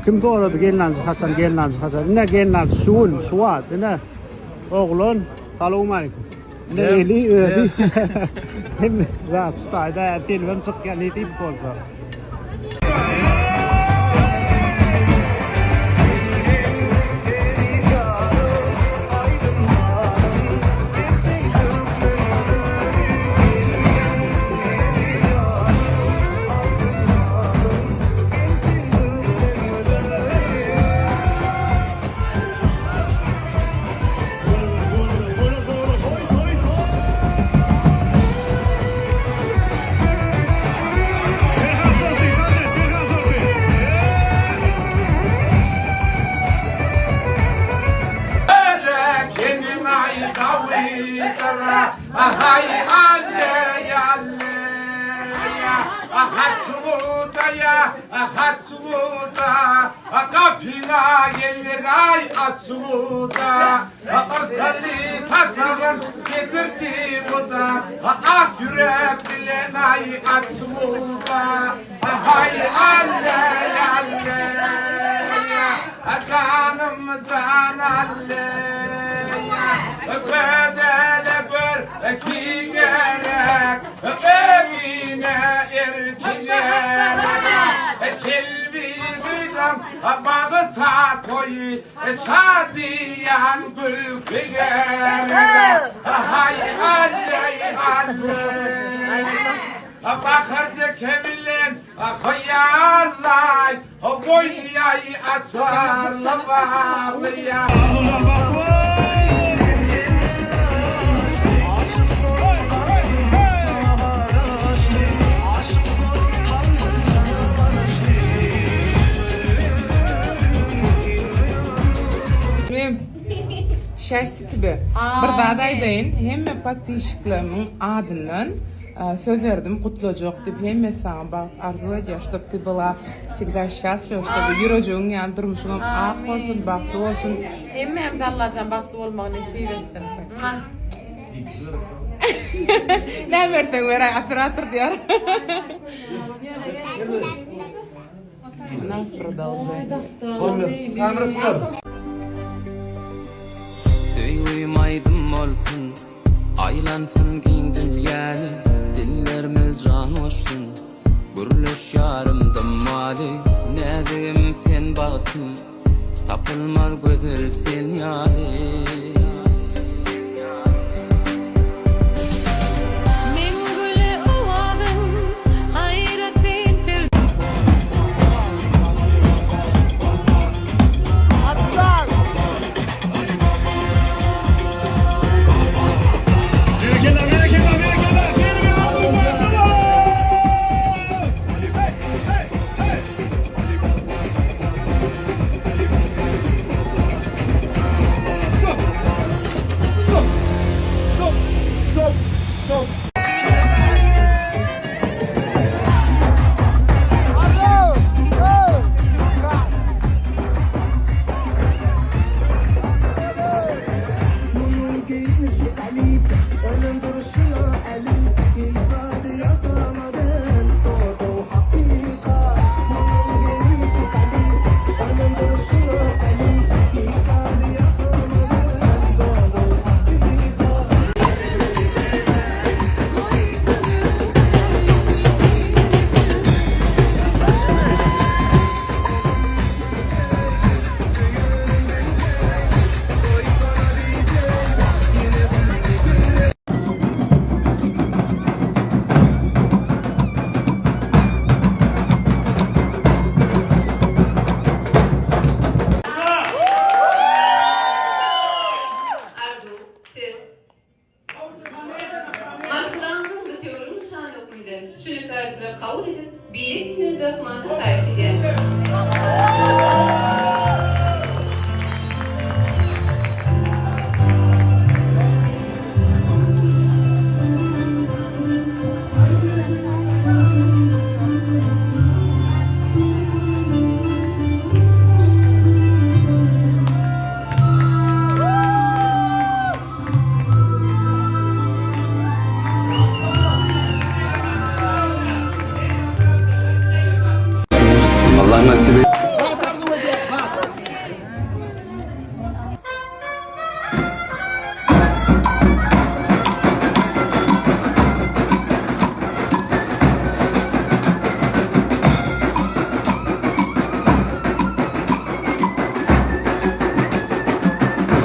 Kim doğradı gelinanızı kaçan gelinanızı kaçan. Ne gelinanızı şuun şuat ne oğlun selamun aleyküm. Ne eli öyle. Hem zat stayda telefon çıkıyor ne tip oldu. Hay alle yalle ya ahat suda ya ahat suda kapına gelir ay at suda akali kaçağın getirdi buda ak yürek bilen ay at suda hay alle yalle ya canım can alle ya ki gerek evine erkeğe kelbi duydum bağı tatoyu şadiyan gül figer hay alley alley bakarca kebilen hayallay boynayı açarla bağlıya Şahsi tibi. Bir dadaydayn hemme podpисчикларымның adından söz verdim kutlayacak deb hemme sana bak arzu ediyor чтобы ты была всегда счастлива чтобы yürüyeceğin yani durmuşun ak olsun baktı olsun Hemme hem de Allah'can baktı olmak nasip etsin. ne versen ver operator diyor. Нас продолжаем. Uyumaydım olsun, aylansın giyin dünyanı, dillerimiz can olsun, gürleş yarımda mali, ne diyeyim sen baktın, tapılmaz gözür sen yani.